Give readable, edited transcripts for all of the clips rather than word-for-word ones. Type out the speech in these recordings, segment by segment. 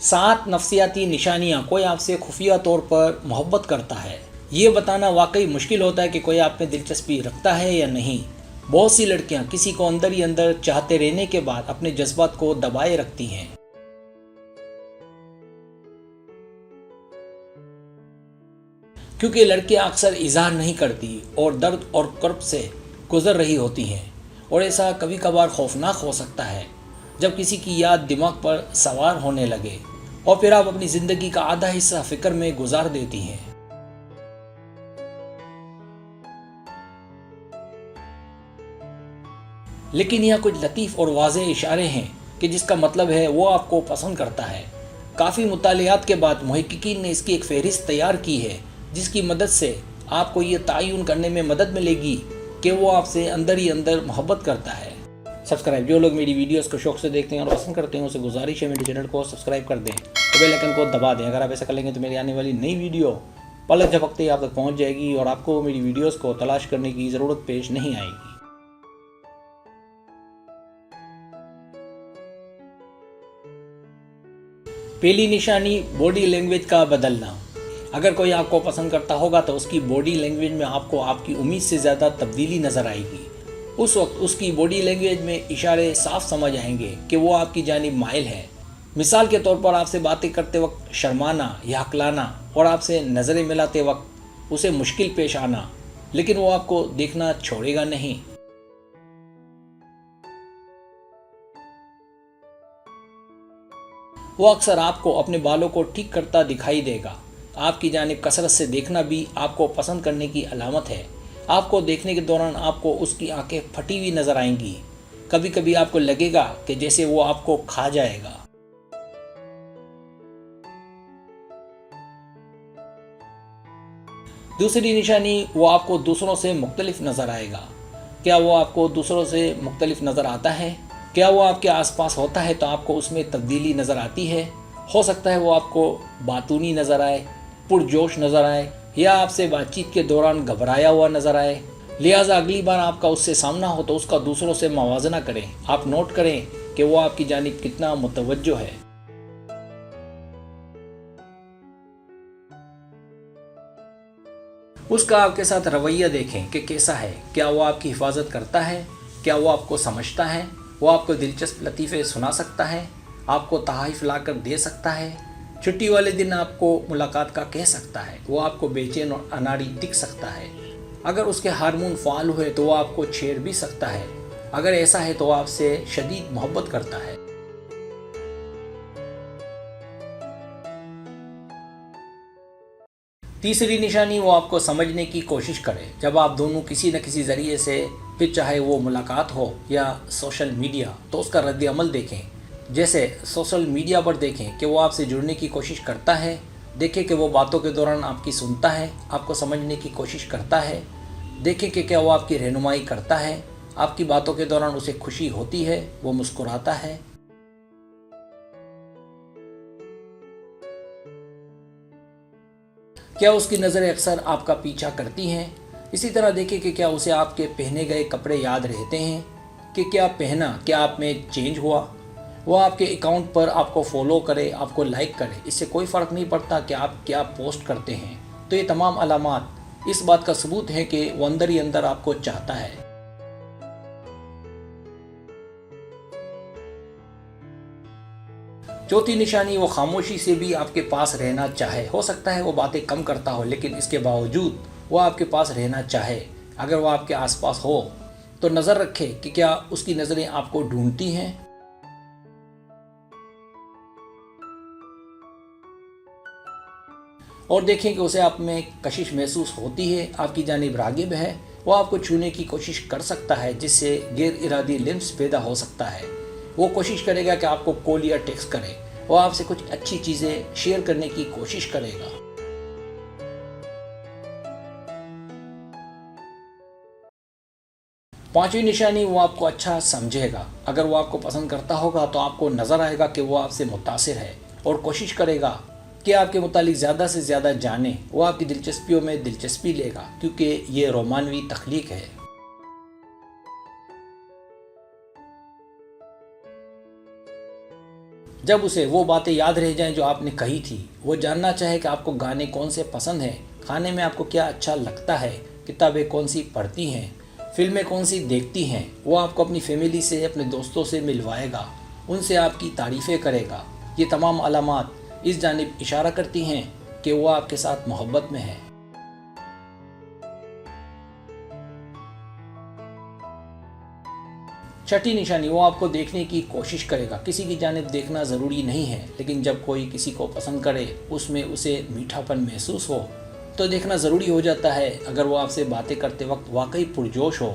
7 नफ्सियाती निशानियाँ कोई आपसे खुफिया तौर पर मोहब्बत करता है। ये बताना वाकई मुश्किल होता है कि कोई आप में दिलचस्पी रखता है या नहीं। बहुत सी लड़कियां किसी को अंदर ही अंदर चाहते रहने के बाद अपने जज्बात को दबाए रखती हैं। क्योंकि लड़कियां अक्सर इजहार नहीं करती और दर्द और कर्ब से गुजर रही होती हैं, और ऐसा कभी कभार खौफनाक हो सकता है जब किसी की याद दिमाग पर सवार होने लगे और फिर आप अपनी ज़िंदगी का आधा हिस्सा फिक्र में गुजार देती हैं। लेकिन यह कुछ लतीफ़ और वाज़ेह इशारे हैं कि जिसका मतलब है वो आपको पसंद करता है। काफ़ी मुतालियात के बाद मुहक्किकीन ने इसकी एक फ़हरिस्त तैयार की है, जिसकी मदद से आपको ये तयन करने में मदद मिलेगी कि वो आपसे अंदर ही अंदर मोहब्बत करता है। सब्सक्राइब, जो लोग मेरी वीडियोस को शौक से देखते हैं और पसंद करते हैं उसे गुजारिश है मेरे चैनल को सब्सक्राइब कर दें, तो बेल आइकन को दबा दें। अगर आप ऐसा कर लेंगे तो मेरी आने वाली नई वीडियो पलक झपकते ही आप तक पहुँच जाएगी और आपको मेरी वीडियोज़ को तलाश करने की ज़रूरत पेश नहीं आएगी। पहली निशानी, बॉडी लैंग्वेज का बदलना। अगर कोई आपको पसंद करता होगा तो उसकी बॉडी लैंग्वेज में आपको आपकी उम्मीद से ज़्यादा तब्दीली नज़र आएगी। उस वक्त उसकी बॉडी लैंग्वेज में इशारे साफ समझ आएंगे कि वो आपकी जानिब माइल है। मिसाल के तौर पर आपसे बातें करते वक्त शर्माना या हकलाना और आपसे नज़रें मिलाते वक्त उसे मुश्किल पेश आना, लेकिन वो आपको देखना छोड़ेगा नहीं। वो अक्सर आपको अपने बालों को ठीक करता दिखाई देगा। आपकी जानिब कसरत से देखना भी आपको पसंद करने की अलामत है। आपको देखने के दौरान आपको उसकी आंखें फटी हुई नजर आएंगी। कभी कभी आपको लगेगा कि जैसे वो आपको खा जाएगा। दूसरी निशानी, वो आपको दूसरों से मुख्तलिफ नज़र आएगा। क्या वो आपको दूसरों से मुख्तलिफ नज़र आता है? क्या वो आपके आसपास होता है तो आपको उसमें तब्दीली नज़र आती है? हो सकता है वो आपको बातूनी नज़र आए, पुरजोश नज़र आए, या आपसे बातचीत के दौरान घबराया हुआ नज़र आए। लिहाजा अगली बार आपका उससे सामना हो तो उसका दूसरों से मवाजना करें। आप नोट करें कि वो आपकी जानिब कितना मुतवज्जो है। उसका आपके साथ रवैया देखें कि कैसा है। क्या वो आपकी हिफाजत करता है? क्या वो आपको समझता है? वो आपको दिलचस्प लतीफ़े सुना सकता है? आपको तोहफ़े लाकर दे सकता है? छुट्टी वाले दिन आपको मुलाकात का कह सकता है? वो आपको बेचैन और अनाड़ी दिख सकता है? अगर उसके हार्मोन फाल हुए तो वो आपको छेड़ भी सकता है। अगर ऐसा है तो वो आपसे शदीद मोहब्बत करता है। तीसरी निशानी, वो आपको समझने की कोशिश करे। जब आप दोनों किसी न किसी ज़रिए से, फिर चाहे वो मुलाकात हो या सोशल मीडिया, तो उसका रद्द अमल देखें। जैसे सोशल मीडिया पर देखें कि वो आपसे जुड़ने की कोशिश करता है। देखें कि वो बातों के दौरान आपकी सुनता है, आपको समझने की कोशिश करता है। देखें कि क्या वो आपकी रहनुमाई करता है। आपकी बातों के दौरान उसे खुशी होती है, वो मुस्कुराता है। क्या उसकी नज़रें अक्सर आपका पीछा करती हैं? इसी तरह देखें कि क्या उसे आपके पहने गए कपड़े याद रहते हैं कि क्या पहना, क्या आप में चेंज हुआ। वो आपके अकाउंट पर आपको फॉलो करे, आपको लाइक करे, इससे कोई फ़र्क नहीं पड़ता कि आप क्या पोस्ट करते हैं। तो ये तमाम अलामात इस बात का सबूत है कि वो अंदर ही अंदर आपको चाहता है। चौथी निशानी, वो खामोशी से भी आपके पास रहना चाहे। हो सकता है वो बातें कम करता हो, लेकिन इसके बावजूद वो आपके पास रहना चाहे। अगर वो आपके आसपास हो तो नज़र रखें कि क्या उसकी नज़रें आपको ढूंढती हैं। और देखें कि उसे आप में कशिश महसूस होती है, आपकी जानिब रागिब है। वो आपको छूने की कोशिश कर सकता है, जिससे गैर इरादी लिम्स पैदा हो सकता है। वो कोशिश करेगा कि आपको कॉल या टेक्स्ट करे। वो आपसे कुछ अच्छी चीज़ें शेयर करने की कोशिश करेगा। पांचवी निशानी, वो आपको अच्छा समझेगा। अगर वो आपको पसंद करता होगा तो आपको नज़र आएगा कि वो आपसे मुतासिर है और कोशिश करेगा कि आपके मुतालिक ज़्यादा से ज़्यादा जाने। वो आपकी दिलचस्पियों में दिलचस्पी लेगा, क्योंकि ये रोमानवी तख्लीक है। जब उसे वो बातें याद रह जाएं जो आपने कही थी, वो जानना चाहे कि आपको गाने कौन से पसंद हैं, खाने में आपको क्या अच्छा लगता है, किताबें कौन सी पढ़ती हैं, फिल्में कौन सी देखती हैं, वो आपको अपनी फैमिली से, अपने दोस्तों से मिलवाएगा, उनसे आपकी तारीफ़ें करेगा। ये तमाम अलामात इस जानिब इशारा करती हैं कि वो आपके साथ मोहब्बत में है। छठी निशानी, वो आपको देखने की कोशिश करेगा। किसी की जानिब देखना ज़रूरी नहीं है, लेकिन जब कोई किसी को पसंद करे, उसमें उसे मीठापन महसूस हो तो देखना ज़रूरी हो जाता है। अगर वो आपसे बातें करते वक्त वाकई पुरजोश हो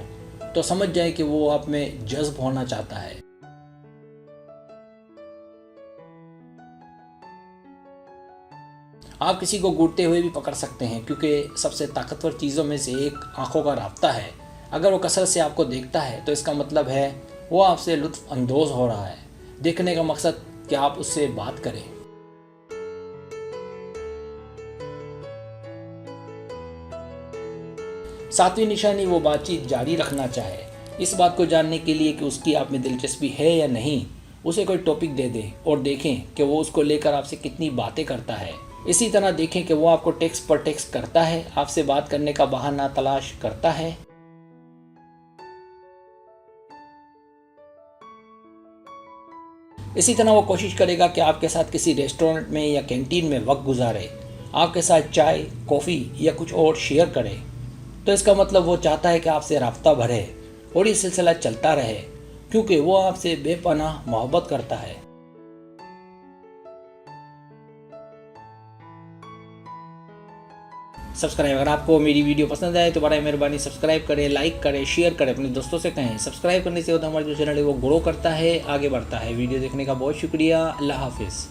तो समझ जाए कि वो आप में जज्ब होना चाहता है। आप किसी को घूरते हुए भी पकड़ सकते हैं, क्योंकि सबसे ताकतवर चीज़ों में से एक आंखों का राब्ता है। अगर वो कसरत से आपको देखता है तो इसका मतलब है वो आपसे लुत्फ़ अंदोज़ हो रहा है। देखने का मकसद कि आप उससे बात करें। सातवीं निशानी, वो बातचीत जारी रखना चाहे। इस बात को जानने के लिए कि उसकी आप में दिलचस्पी है या नहीं, उसे कोई टॉपिक दे दें और देखें कि वो उसको लेकर आपसे कितनी बातें करता है। इसी तरह देखें कि वो आपको टेक्स्ट पर टेक्स्ट करता है, आपसे बात करने का बहाना तलाश करता है। इसी तरह वो कोशिश करेगा कि आपके साथ किसी रेस्टोरेंट में या कैंटीन में वक्त गुजारे, आपके साथ चाय, कॉफ़ी या कुछ और शेयर करे। तो इसका मतलब वो चाहता है कि आपसे राब्ता बढ़े और ये सिलसिला चलता रहे, क्योंकि वो आपसे बेपनाह मोहब्बत करता है। सब्सक्राइब, अगर आपको मेरी वीडियो पसंद आए तो बड़ा मेहरबानी सब्सक्राइब करें, लाइक करें, शेयर करें, अपने दोस्तों से कहें। सब्सक्राइब करने से होता हमारा जो चैनल है वो ग्रो करता है, आगे बढ़ता है। वीडियो देखने का बहुत शुक्रिया। अल्लाह हाफिज़।